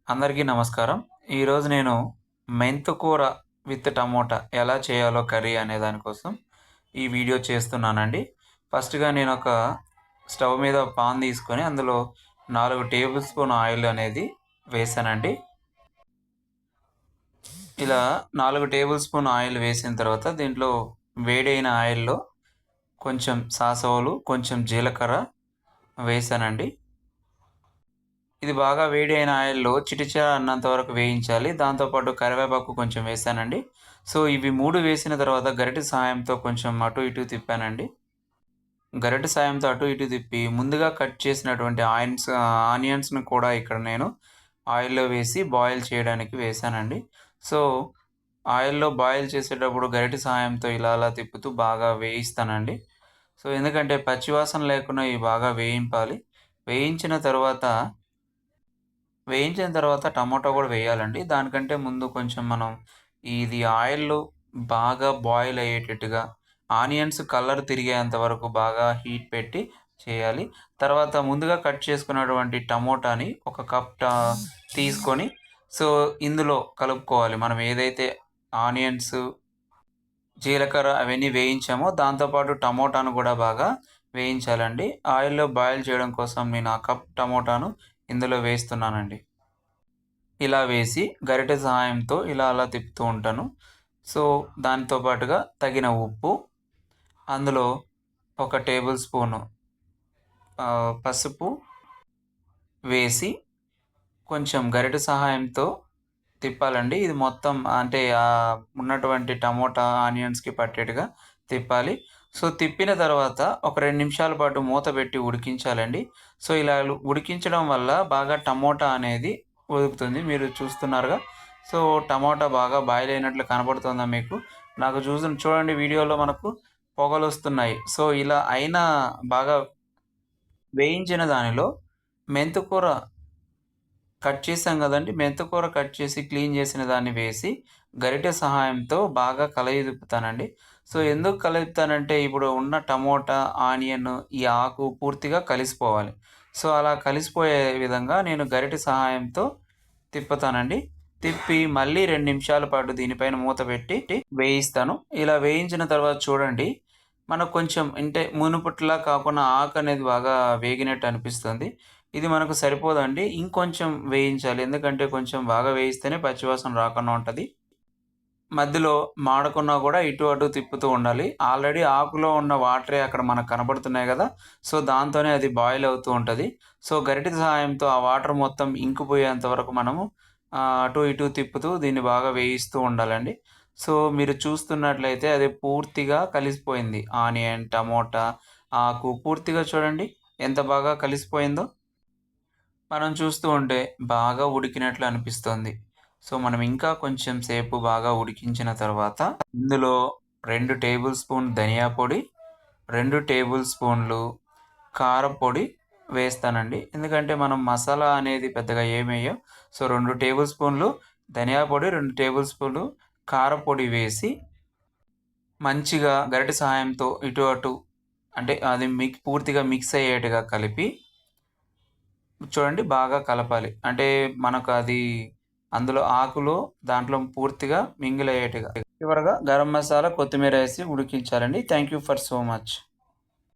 అందరికీ నమస్కారం. ఈరోజు నేను మెంతికూర విత్ టమోటా ఎలా చేయాలో కర్రీ అనే దానికోసం ఈ వీడియో చేస్తున్నానండి. ఫస్ట్‌గా నేనొక స్టవ్ మీద పాన్ తీసుకొని అందులో 4 టేబుల్ స్పూన్ ఆయిల్ అనేది వేశానండి. ఇలా 4 టేబుల్ స్పూన్ ఆయిల్ వేసిన తర్వాత దీంట్లో వేడైన ఆయిల్‌లో కొంచెం సాసోలు, కొంచెం జీలకర్ర వేశానండి. ఇది బాగా వేడి అయిన ఆయిల్‌లో చిటిచెర అన్నంత వరకు వేయించాలి. దాంతో పాటు కరివేపాకు కొంచెం వేశానండి. సో, ఇవి 3 వేసిన తర్వాత గరిటె సహాయంతో కొంచెం అటు ఇటు తిప్పానండి. గరిటె సాయంతో అటు ఇటు తిప్పి ముందుగా కట్ చేసినటువంటి ఆనియన్స్‌ని కూడా ఇక్కడ నేను ఆయిల్‌లో వేసి బాయిల్ చేయడానికి వేశానండి. సో, ఆయిల్‌లో బాయిల్ చేసేటప్పుడు గరిటె సహాయంతో ఇలా అలా తిప్పుతూ బాగా వేయిస్తానండి. సో, ఎందుకంటే పచ్చివాసన లేకుండా ఇవి బాగా వేయింపాలి. వేయించిన తరువాత వేయించిన తర్వాత టమోటా గూడా వేయాలండి. దానికంటే ముందు కొంచెం మనం ఇది ఆయిల్‌లో బాగా బాయిల్ అయ్యేటట్టుగా ఆనియన్స్ కలర్ తిరిగేంత వరకు బాగా హీట్ పెట్టి చేయాలి. తర్వాత ముందుగా కట్ చేసుకున్నటువంటి టమోటాని ఒక కప్ తీసుకొని సో, ఇందులో కలుపుకోవాలి. మనం ఏదైతే ఆనియన్స్, జీలకర్ర అవన్నీ వేయించామో దాంతో పాటు టమోటాను గూడా బాగా వేయించాలండి. ఆయిల్‌లో బాయిల్ చేయడం కోసం నేను ఆ కప్ టమోటాను ఇందులో వేస్తున్నానండి. ఇలా వేసి గరిటె సహాయంతో ఇలా అలా తిప్పుతూ ఉంటాను. సో, దానితో పాటుగా తగిన ఉప్పు, అందులో ఒక టేబుల్ స్పూను పసుపు వేసి కొంచెం గరిటె సహాయంతో తిప్పాలండి. ఇది మొత్తం అంటే ఉన్నటువంటి టమోటా, ఆనియన్స్‌కి పట్టేట్టుగా తిప్పాలి. సో, తిప్పిన తర్వాత ఒక 2 నిమిషాల పాటు మూత పెట్టి ఉడికించాలండి. సో, ఇలా ఉడికించడం వల్ల బాగా టమోటా అనేది ఉడుకుతుంది. మీరు చూస్తున్నారుగా. సో, టమోటా బాగా బాయిల్ అయినట్లు కనపడుతుందా మీకు? నాకు చూడండి వీడియోలో మనకు పొగలొస్తున్నాయి. సో, ఇలా అయిన బాగా వేయించిన దానిలో మెంతికూర కట్ చేసాం గదండీ! మెంతికూర కట్ చేసి క్లీన్ చేసిన దాన్ని వేసి, గరిటె సహాయంతో బాగా కలయిదిప్పుతానండి. సో, ఎందుకు కలుపుతానంటే, ఇప్పుడు ఉన్న టమోటా, ఆనియన్, ఈ ఆకు పూర్తిగా కలిసిపోవాలి. సో, అలా కలిసిపోయే విధంగా నేను గరిటె సహాయంతో తిప్పుతానండి. తిప్పి మళ్ళీ 2 నిమిషాల పాటు దీనిపైన మూత పెట్టి వేయిస్తాను. ఇలా వేయించిన తర్వాత చూడండి, మనకు కొంచెం అంటే మునుపటిలా కాకుండా ఆకనేది బాగా వేగినట్టు అనిపిస్తుంది. ఇది మనకు సరిపోదండి. ఇంకొంచెం వేయించాలి. ఎందుకంటే కొంచెం బాగా వేయిస్తేనే పచ్చివాసన రాకుండా ఉంటది. మధ్యలో మాడకున్నా గూడా ఇటు అటు తిప్పుతూ ఉండాలి. ఆల్రెడీ ఆకులో ఉన్న వాటరే అక్కడ మనకు కనపడుతున్నాయి గదా! సో, దాంతోనే అది బాయిల్ అవుతూ ఉంటది. సో, గరిటె సహాయంతో ఆ వాటర్ మొత్తం ఇంకిపోయేంత వరకు మనము అటు ఇటు తిప్పుతూ దీన్ని బాగా వేయిస్తూ ఉండాలండి. సో, మీరు చూస్తున్నట్లయితే అది పూర్తిగా కలిసిపోయింది. ఆనియన్, టమోటా, ఆకు పూర్తిగా చూడండి ఎంత బాగా కలిసిపోయిందో. మనం చూస్తూ ఉంటే బాగా ఉడికినట్లు అనిపిస్తోంది. సో, మనం ఇంకా కొంచెం సేపు బాగా ఉడికించిన తర్వాత ఇందులో 2 టేబుల్ స్పూన్ ధనియా పొడి, 2 టేబుల్ స్పూన్లు కారప్పొడి వేస్తానండి. ఎందుకంటే మనం మసాలా అనేది పెద్దగా ఏమెయ్యం. సో, 2 టేబుల్ స్పూన్లు ధనియా పొడి, 2 టేబుల్ స్పూన్లు కారప్పొడి వేసి మంచిగా గరిటె సహాయంతో ఇటు అటు అంటే అది పూర్తిగా మిక్స్ అయ్యేట్టుగా కలిపి చూడండి బాగా కలపాలి. అంటే మనకు అది అందులో ఆకులో దాంట్లో పూర్తిగా మింగిల్ అయ్యేట్టుగా. చివరగా గరం మసాలా, కొత్తిమీర ఏసి ఉడికించాలండి. Thank you for so much.